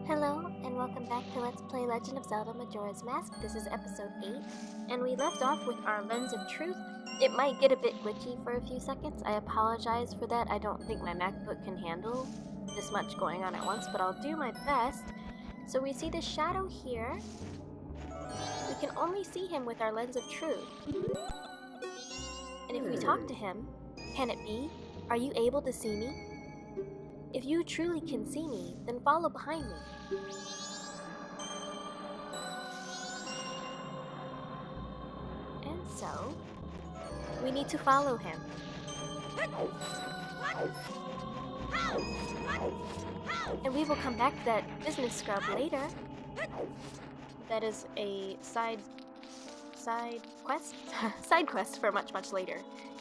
Hello, and welcome back to Let's Play Legend of Zelda Majora's Mask. This is episode 8, and we left off with our Lens of Truth. It might get a bit glitchy for a few seconds. I apologize for that. I don't think my MacBook can handle this much going on at once, but I'll do my best. So we see the shadow here. We can only see him with our Lens of Truth. And if we talk to him, can it be? Are you able to see me? If you truly can see me, then follow behind me. And so, we need to follow him. And we will come back to that business scrub later. That is a side quest? Side quest for much later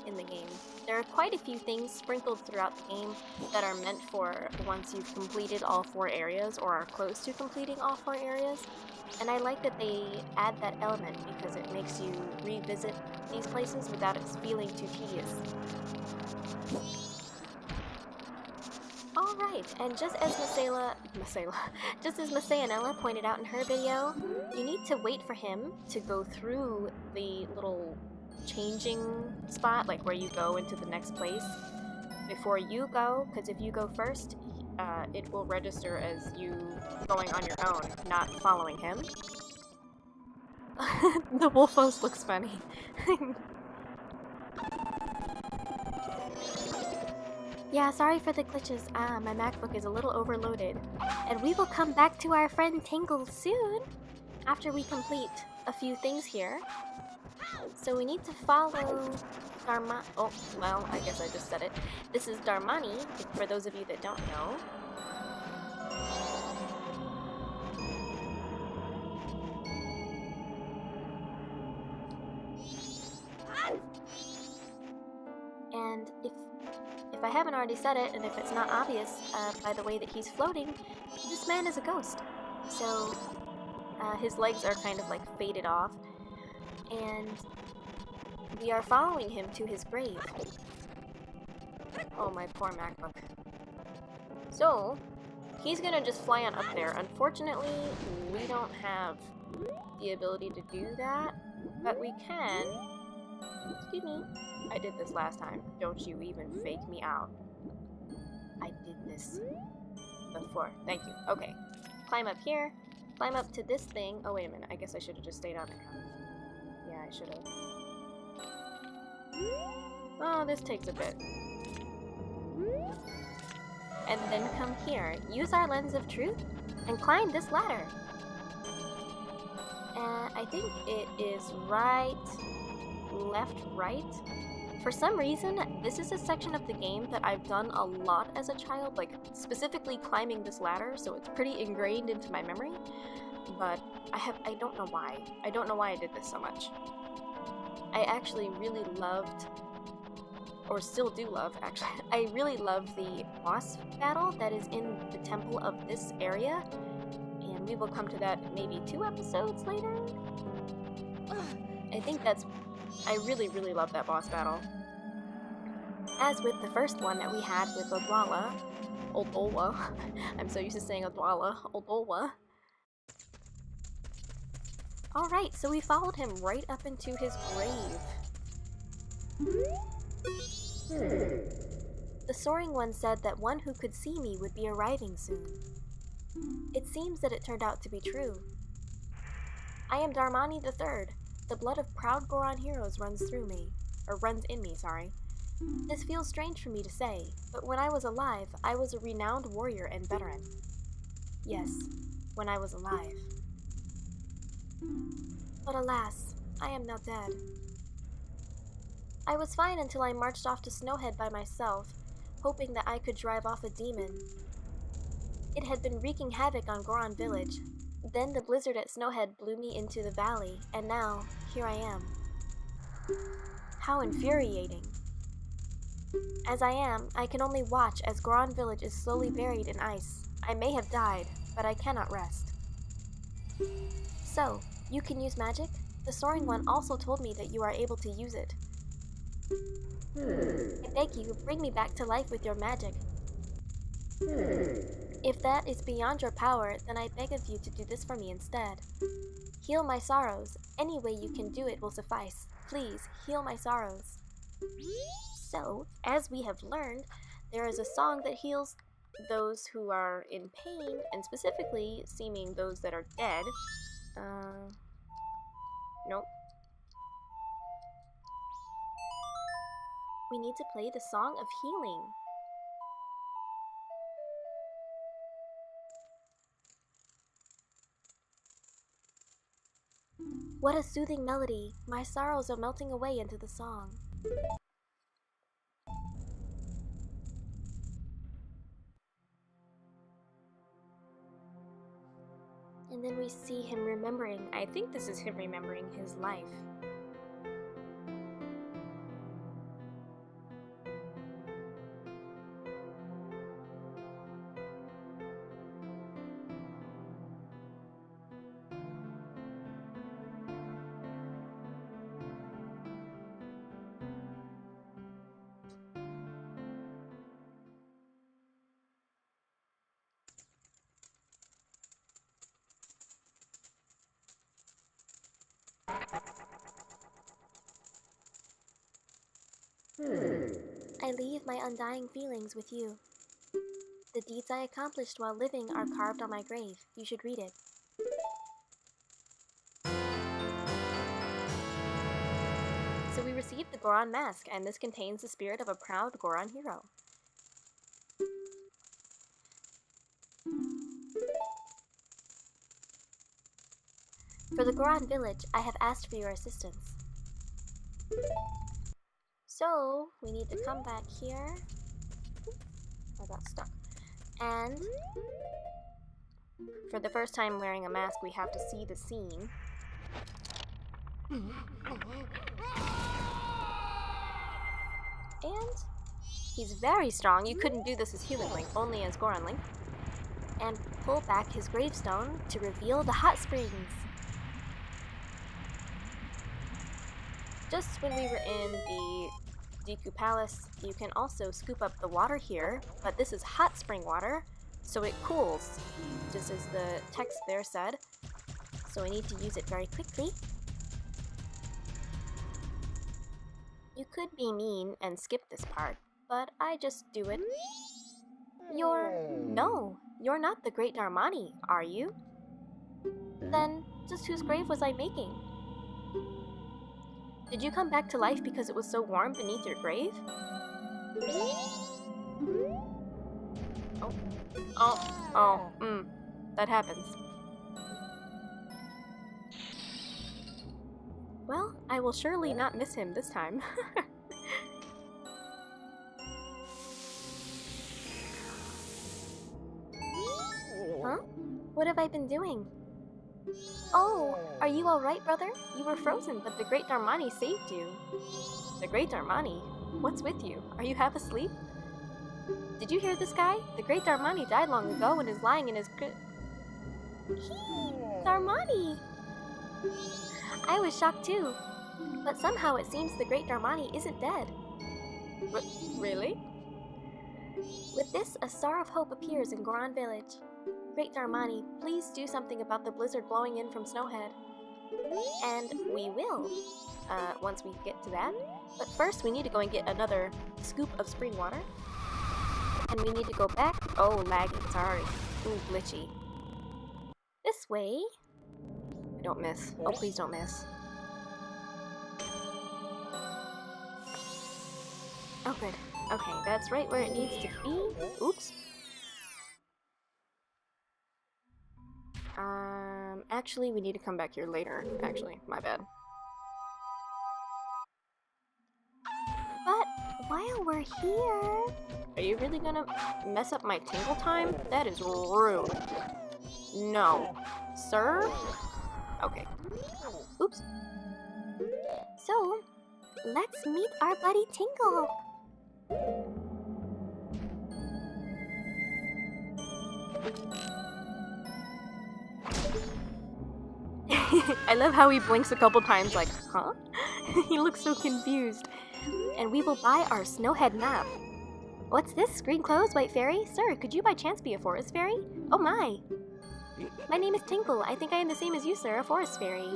in the game. There are quite a few things sprinkled throughout the game that are meant for once you've completed all 4 areas or are close to completing all 4 areas. And I like that they add that element because it makes you revisit these places without it feeling too tedious. Alright, and just as Masayanella pointed out in her video, you need to wait for him to go through the little changing spot, like where you go into the next place, before you go, because if you go first, it will register as you going on your own, not following him. The Wolfos looks funny. Yeah, sorry for the glitches. My MacBook is a little overloaded. And we will come back to our friend Tingle soon, after we complete a few things here. So we need to follow Darmani. Oh, well, I guess I just said it. This is Darmani, for those of you that don't know. And if I haven't already said it, and if it's not obvious by the way that he's floating, this man is a ghost. So his legs are kind of like faded off. And we are following him to his grave. Oh, my poor MacBook. So, he's gonna just fly on up there. Unfortunately, we don't have the ability to do that, but we can. Excuse me. I did this last time. Don't you even fake me out. I did this before. Thank you. Okay. Climb up here. Climb up to this thing. Oh, wait a minute. I guess I should have just stayed on there. Yeah, I should have. Oh, this takes a bit. And then come here. Use our Lens of Truth and climb this ladder. And I think it is right, left, right. For some reason, this is a section of the game that I've done a lot as a child, like specifically climbing this ladder, so it's pretty ingrained into my memory. But I don't know why. I don't know why I did this so much. I actually really loved, or still do love actually, I really love the boss battle that is in the temple of this area. And we will come to that maybe 2 episodes later. I think I really love that boss battle. As with the first one that we had with Odolwa. I'm so used to saying Odolwa. Alright, so we followed him right up into his grave. The soaring one said that one who could see me would be arriving soon. It seems that it turned out to be true. I am Darmani the Third. The blood of proud Goron heroes runs in me, sorry. This feels strange for me to say, but when I was alive, I was a renowned warrior and veteran. Yes, when I was alive. But alas, I am now dead. I was fine until I marched off to Snowhead by myself, hoping that I could drive off a demon. It had been wreaking havoc on Goron Village. Then the blizzard at Snowhead blew me into the valley, and now, here I am. How infuriating. As I am, I can only watch as Goron Village is slowly buried in ice. I may have died, but I cannot rest. So, you can use magic? The Soaring One also told me that you are able to use it. I beg you, bring me back to life with your magic. If that is beyond your power, then I beg of you to do this for me instead. Heal my sorrows. Any way you can do it will suffice. Please, heal my sorrows. So, as we have learned, there is a song that heals those who are in pain, and specifically seeming those that are dead. Nope. We need to play the Song of Healing. What a soothing melody! My sorrows are melting away into the song. And then we see him remembering, I think this is him remembering his life. I leave my undying feelings with you. The deeds I accomplished while living are carved on my grave. You should read it. So we received the Goron Mask, and this contains the spirit of a proud Goron hero. For the Goron village, I have asked for your assistance. So, we need to come back here. I got stuck. And for the first time wearing a mask, we have to see the scene. And he's very strong. You couldn't do this as Human Link, only as Goron Link. And pull back his gravestone to reveal the hot springs. Just when we were in the Deku Palace, you can also scoop up the water here, but this is hot spring water, so it cools, just as the text there said. So we need to use it very quickly. You could be mean and skip this part, but I just do it. No, you're not the great Darmani, are you? Then, just whose grave was I making? Did you come back to life because it was so warm beneath your grave? That happens. Well, I will surely not miss him this time. Huh? What have I been doing? Oh, are you alright, brother? You were frozen, but the Great Darmani saved you. The Great Darmani? What's with you? Are you half asleep? Did you hear this guy? The Great Darmani died long ago and is lying in his Darmani! I was shocked too, but somehow it seems the Great Darmani isn't dead. Really? With this, a star of hope appears in Goron Village. Great Darmani, please do something about the blizzard blowing in from Snowhead. And we will, once we get to that. But first, we need to go and get another scoop of spring water. And we need to go back. Oh, laggy, sorry. Ooh, glitchy. This way. Don't miss. Oh, please don't miss. Oh, good. Okay, that's right where it needs to be. Oops. Actually, we need to come back here later. Actually, my bad. But while we're here... Are you really gonna mess up my Tingle time? That is rude. No. Sir? Okay. Oops. So, let's meet our buddy Tingle. I love how he blinks a couple times like, huh? He looks so confused. And we will buy our Snowhead map. What's this? Green clothes, white fairy? Sir, could you by chance be a forest fairy? Oh my! My name is Tingle. I think I am the same as you, sir, a forest fairy.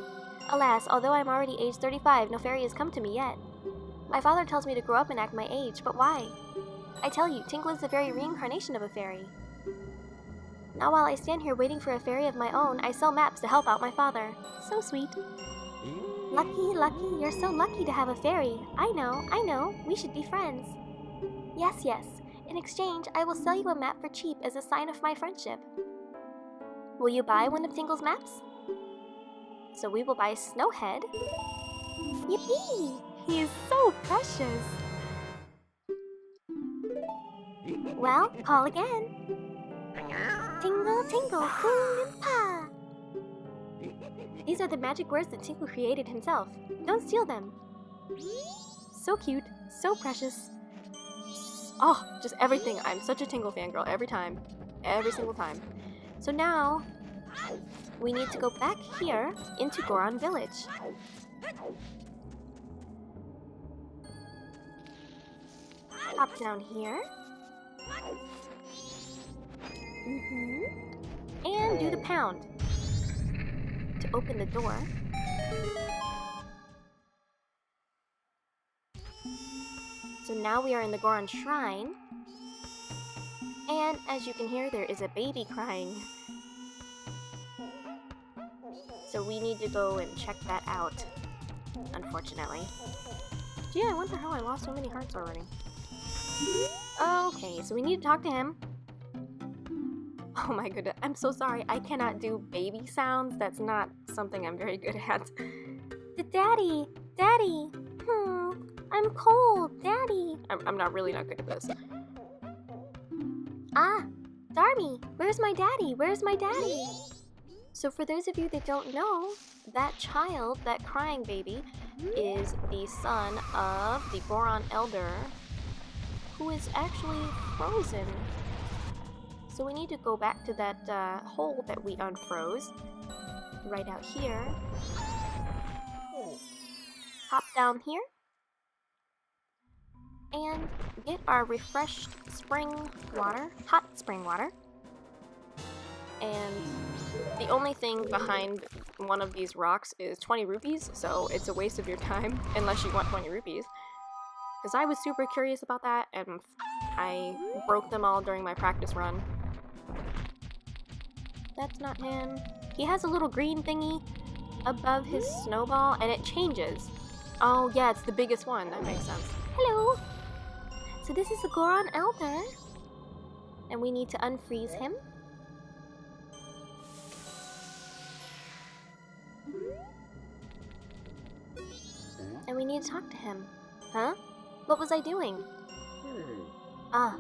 Alas, although I am already age 35, no fairy has come to me yet. My father tells me to grow up and act my age, but why? I tell you, Tingle is the very reincarnation of a fairy. Now while I stand here waiting for a fairy of my own, I sell maps to help out my father. So sweet. Lucky, lucky, you're so lucky to have a fairy. I know, we should be friends. Yes, yes. In exchange, I will sell you a map for cheap as a sign of my friendship. Will you buy one of Tingle's maps? So we will buy Snowhead. Yippee! He is so precious. Well, call again. Tingle, tingle, Goompa. These are the magic words that Tingle created himself. Don't steal them. So cute, so precious. Oh, just everything. I'm such a Tingle fangirl every time. Every single time. So now, we need to go back here into Goron Village. Hop down here. And do the pound to open the door. So now we are in the Goron Shrine. And as you can hear, there is a baby crying. So we need to go and check that out, unfortunately. Gee, I wonder how I lost so many hearts already. Okay, so we need to talk to him. Oh my goodness, I'm so sorry. I cannot do baby sounds. That's not something I'm very good at. Daddy! Daddy! I'm cold, Daddy! I'm not really not good at this. Ah! Darmy! Where's my daddy? Where's my daddy? So for those of you that don't know, that child, that crying baby, is the son of the Goron Elder, who is actually frozen. So we need to go back to that hole that we unfroze, right out here. Hop down here. And get our refreshed spring water, hot spring water. And the only thing behind one of these rocks is 20 rupees, so it's a waste of your time unless you want 20 rupees. Because I was super curious about that, and I broke them all during my practice run. That's not him. He has a little green thingy above his snowball, and it changes. Oh yeah, it's the biggest one. That makes sense. Hello! So this is the Goron Elder. And we need to unfreeze him. And we need to talk to him. Huh? What was I doing? Ah,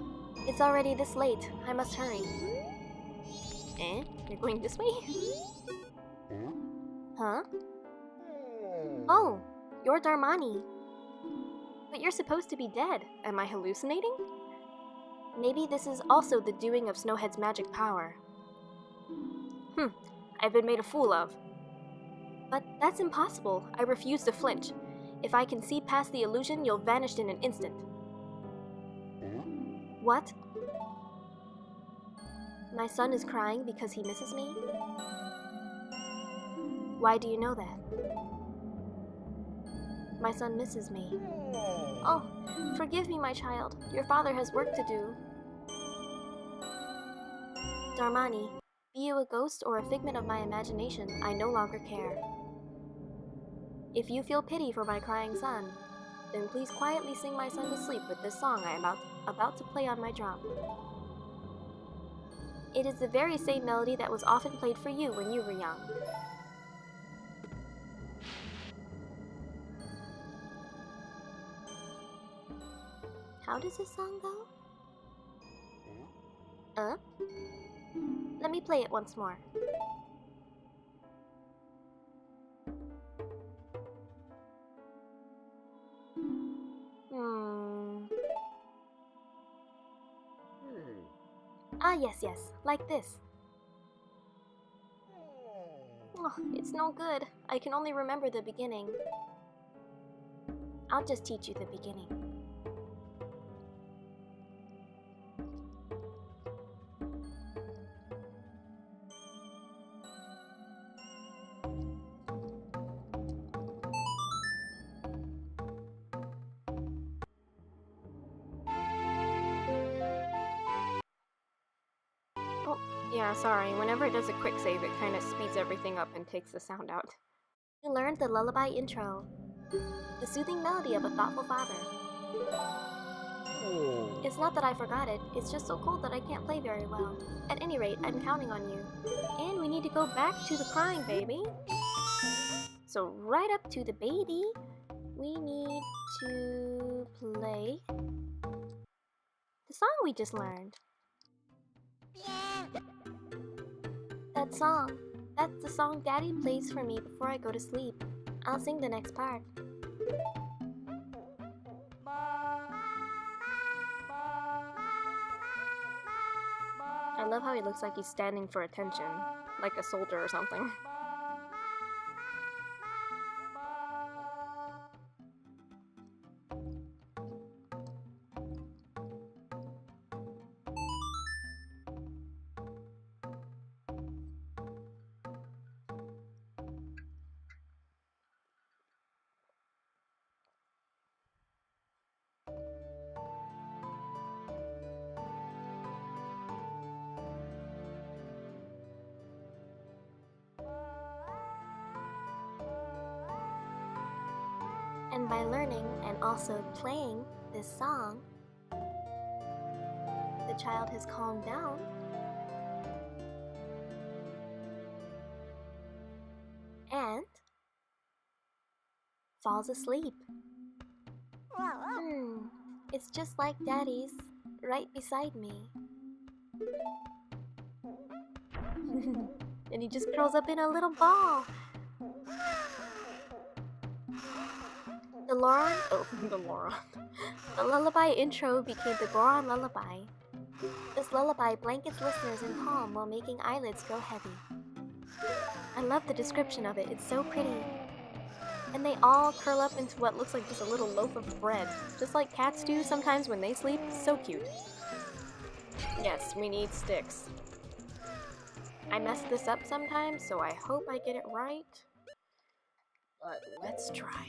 it's already this late. I must hurry. Eh? You're going this way? Huh? Oh, you're Darmani. But you're supposed to be dead. Am I hallucinating? Maybe this is also the doing of Snowhead's magic power. I've been made a fool of. But that's impossible. I refuse to flinch. If I can see past the illusion, you'll vanish in an instant. What? My son is crying because he misses me? Why do you know that? My son misses me. Oh, forgive me, my child. Your father has work to do. Darmani, be you a ghost or a figment of my imagination, I no longer care. If you feel pity for my crying son, then please quietly sing my son to sleep with this song I am about to play on my drum. It is the very same melody that was often played for you when you were young. How does this song go? Let me play it once more. Ah, yes, like this. Oh, it's no good. I can only remember the beginning. I'll just teach you the beginning. Oh, yeah, sorry. Whenever it does a quick save, it kind of speeds everything up and takes the sound out. You learned the lullaby intro. The soothing melody of a thoughtful father. Oh. It's not that I forgot it, it's just so cold that I can't play very well. At any rate, I'm counting on you. And we need to go back to the crying baby. So right up to the baby, we need to play the song we just learned. That song. That's the song Daddy plays for me before I go to sleep. I'll sing the next part. I love how he looks like he's standing for attention, like a soldier or something. And by learning and also playing this song, the child has calmed down and falls asleep. It's just like Daddy's right beside me. And he just curls up in a little ball. The lullaby intro became the Goron Lullaby. This lullaby blankets listeners in calm while making eyelids go heavy. I love the description of it, it's so pretty. And they all curl up into what looks like just a little loaf of bread, just like cats do sometimes when they sleep. So cute. Yes, we need sticks. I mess this up sometimes, so I hope I get it right. But let's try.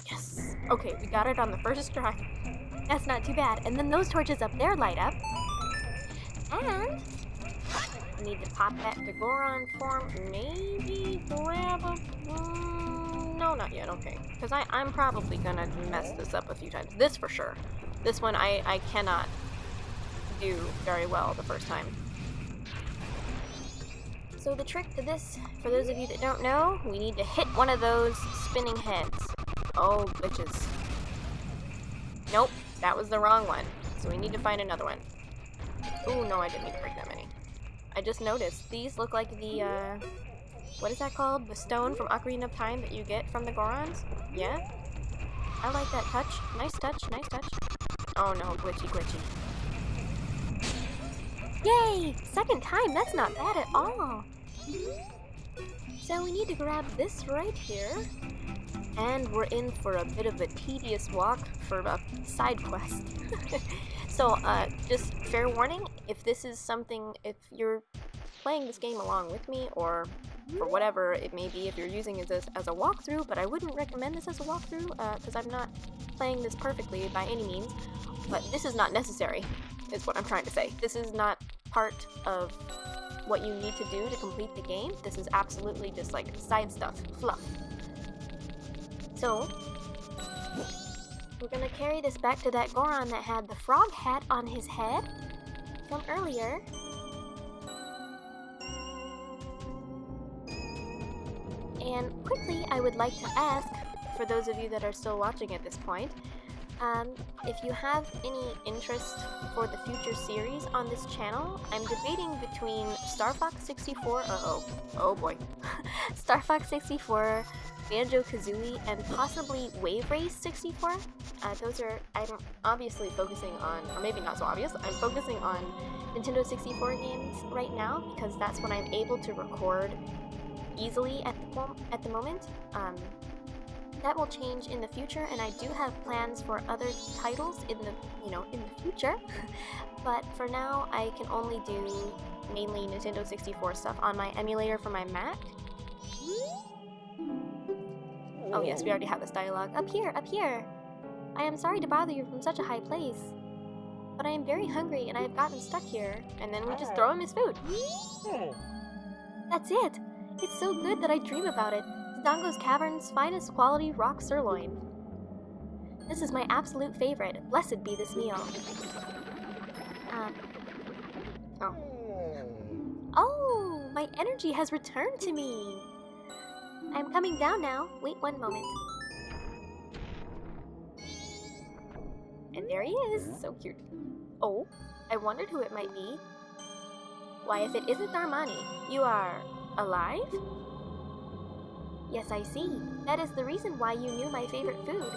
Yes! Okay, we got it on the first try. That's not too bad. And then those torches up there light up. And I need to pop that to Goron form. Maybe grab a... no, not yet. Okay. Because I'm probably gonna mess this up a few times. This for sure. This one I cannot do very well the first time. So the trick to this, for those of you that don't know, we need to hit one of those spinning heads. Oh, bitches. Nope, that was the wrong one. So we need to find another one. Oh, no, I didn't need to break that many. I just noticed, these look like the, what is that called? The stone from Ocarina of Time that you get from the Gorons? Yeah? I like that touch. Nice touch, nice touch. Oh no, glitchy, glitchy. Yay! Second time, that's not bad at all. So we need to grab this right here. And we're in for a bit of a tedious walk for a side quest. So, just fair warning, if this is something, if you're playing this game along with me, or for whatever it may be, if you're using this as a walkthrough, but I wouldn't recommend this as a walkthrough, because I'm not playing this perfectly by any means, but this is not necessary, is what I'm trying to say. This is not part of what you need to do to complete the game. This is absolutely just like side stuff, fluff. So, we're gonna carry this back to that Goron that had the frog hat on his head from earlier. And quickly, I would like to ask, for those of you that are still watching at this point, if you have any interest for the future series on this channel. I'm debating between Star Fox 64, oh boy, Star Fox 64, Banjo-Kazooie, and possibly Wave Race 64. Those are, I'm obviously focusing on, or maybe not so obvious, I'm focusing on Nintendo 64 games right now because that's what I'm able to record easily at the moment. That will change in the future, and I do have plans for other titles in the future. But for now, I can only do mainly Nintendo 64 stuff on my emulator for my Mac. Oh yes, we already have this dialogue. Up here, up here! I am sorry to bother you from such a high place, but I am very hungry and I have gotten stuck here. And then we just throw him his food. That's it! It's so good that I dream about it. Dodongo's Cavern's finest quality rock sirloin. This is my absolute favorite. Blessed be this meal. Oh, my energy has returned to me. I'm coming down now. Wait one moment. And there he is. So cute. Oh, I wondered who it might be. Why, if it isn't Darmani, you are alive? Yes, I see. That is the reason why you knew my favorite food.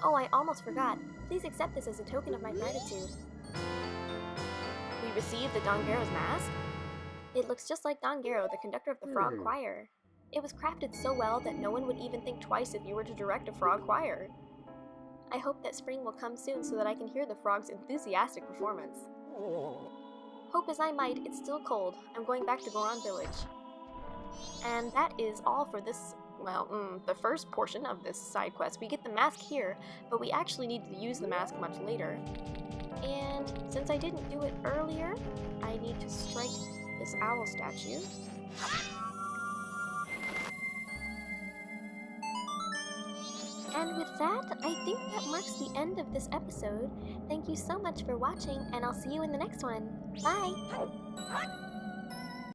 Oh, I almost forgot. Please accept this as a token of my gratitude. We received the Dongero's mask? It looks just like Dongero, the conductor of the frog choir. It was crafted so well that no one would even think twice if you were to direct a frog choir. I hope that spring will come soon so that I can hear the frog's enthusiastic performance. Hope as I might, it's still cold. I'm going back to Goron Village. And that is all for this, well, the first portion of this side quest. We get the mask here, but we actually need to use the mask much later. And since I didn't do it earlier, I need to strike this owl statue. And with that, I think that marks the end of this episode. Thank you so much for watching, and I'll see you in the next one. Bye!